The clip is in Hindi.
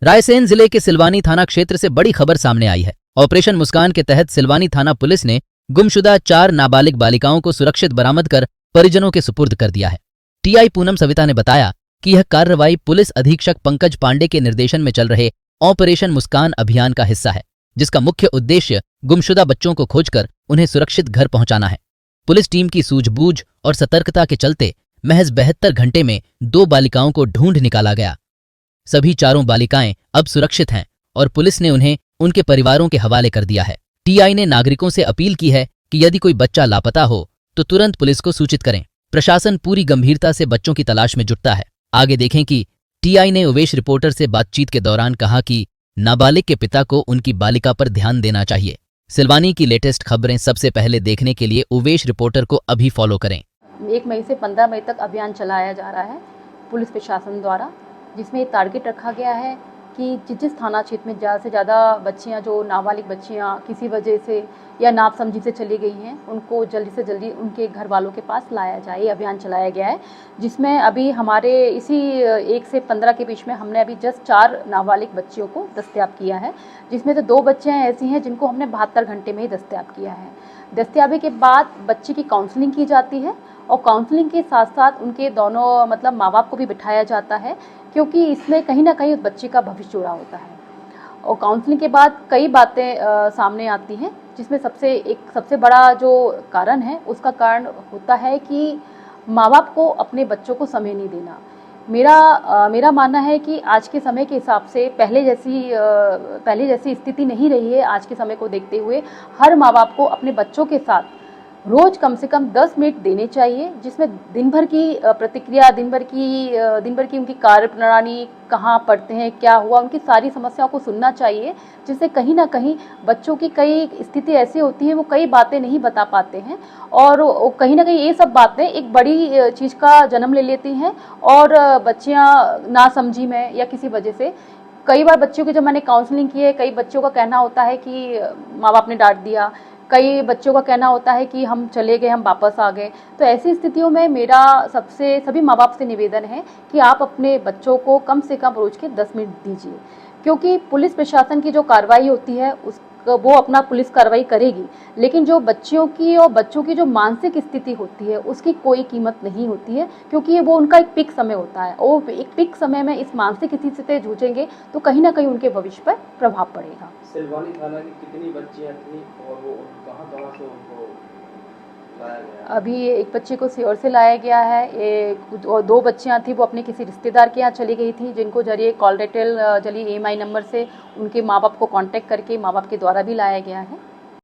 रायसेन जिले के सिलवानी थाना क्षेत्र से बड़ी खबर सामने आई है। ऑपरेशन मुस्कान के तहत सिलवानी थाना पुलिस ने गुमशुदा 4 नाबालिग बालिकाओं को सुरक्षित बरामद कर परिजनों के सुपुर्द कर दिया है। टीआई पूनम सविता ने बताया कि यह कार्रवाई पुलिस अधीक्षक पंकज पांडे के निर्देशन में चल रहे ऑपरेशन मुस्कान अभियान का हिस्सा है, जिसका मुख्य उद्देश्य गुमशुदा बच्चों को खोजकर उन्हें सुरक्षित घर पहुंचाना है। पुलिस टीम की सूझबूझ और सतर्कता के चलते महज 72 घंटे में 2 बालिकाओं को ढूंढ निकाला गया। सभी 4 बालिकाएं अब सुरक्षित हैं और पुलिस ने उन्हें उनके परिवारों के हवाले कर दिया है। टीआई ने नागरिकों से अपील की है कि यदि कोई बच्चा लापता हो तो तुरंत पुलिस को सूचित करें। प्रशासन पूरी गंभीरता से बच्चों की तलाश में जुटता है। आगे देखें कि टीआई ने उवेश रिपोर्टर से बातचीत के दौरान कहा कि नाबालिग के पिता को उनकी बालिका पर ध्यान देना चाहिए। सिलवानी की लेटेस्ट खबरें सबसे पहले देखने के लिए उवेश रिपोर्टर को अभी फॉलो करें। 1 मई से 15 मई तक अभियान चलाया जा रहा है पुलिस प्रशासन द्वारा, जिसमें टारगेट रखा गया है कि जिस थाना क्षेत्र में ज़्यादा से ज़्यादा बच्चियां, जो नाबालिग बच्चियां किसी वजह से या नापसमझी से चली गई हैं, उनको जल्दी से जल्दी उनके घर वालों के पास लाया जाए। ये अभियान चलाया गया है, जिसमें अभी हमारे इसी 1 से 15 के बीच में हमने अभी जस्ट 4 नाबालिग बच्चियों को दस्तयाब किया है, जिसमें से 2 बच्चियाँ ऐसी हैं जिनको हमने 72 घंटे में ही दस्तयाब किया है। दस्तयाबी के बाद बच्ची की काउंसलिंग की जाती है और काउंसलिंग के साथ साथ उनके दोनों मतलब माँ बाप को भी बिठाया जाता है, क्योंकि इसमें कहीं ना कहीं उस बच्ची का भविष्य जुड़ा होता है। और काउंसलिंग के बाद कई बातें सामने आती हैं, जिसमें सबसे बड़ा जो कारण है, उसका कारण होता है कि माँ बाप को अपने बच्चों को समय नहीं देना। मेरा मानना है कि आज के समय के हिसाब से पहले जैसी स्थिति नहीं रही है। आज के समय को देखते हुए हर माँ बाप को अपने बच्चों के साथ रोज़ कम से कम 10 मिनट देने चाहिए, जिसमें दिन भर की प्रतिक्रिया, दिन भर की उनकी कार्य प्रणाली, कहाँ पढ़ते हैं, क्या हुआ, उनकी सारी समस्याओं को सुनना चाहिए, जिससे कहीं ना कहीं बच्चों की कई स्थिति ऐसी होती है, वो कई बातें नहीं बता पाते हैं और कहीं ना कहीं ये सब बातें एक बड़ी चीज़ का जन्म ले लेती हैं और बच्चियाँ नासमझी में या किसी वजह से कई बार बच्चों की, जब मैंने काउंसलिंग की है, कई बच्चों का कहना होता है कि माँ बाप ने डांट दिया, कई बच्चों का कहना होता है कि हम चले गए, हम वापस आ गए। तो ऐसी स्थितियों में मेरा सभी माँ बाप से निवेदन है कि आप अपने बच्चों को कम से कम रोज़ के 10 मिनट दीजिए, क्योंकि पुलिस प्रशासन की जो कार्रवाई होती है वो अपना पुलिस कार्रवाई करेगी, लेकिन जो बच्चियों की और बच्चों की जो मानसिक स्थिति होती है, उसकी कोई कीमत नहीं होती है, क्योंकि वो उनका एक पीक समय होता है। और एक पीक समय में इस मानसिक स्थिति से जूझेंगे तो कहीं ना कहीं उनके भविष्य पर प्रभाव पड़ेगा। सिलवानी थाना की कितनी बच्चियां थी और वो कहां से उनको लाया गया? अभी एक बच्चे को सीहोर से लाया गया है, और 2 बच्चियां थी वो अपने किसी रिश्तेदार के यहाँ चली गई थी, जिनको जरिए कॉल डिटेल जरिए EMI नंबर से उनके माँ बाप को कांटेक्ट करके माँ बाप के द्वारा भी लाया गया है।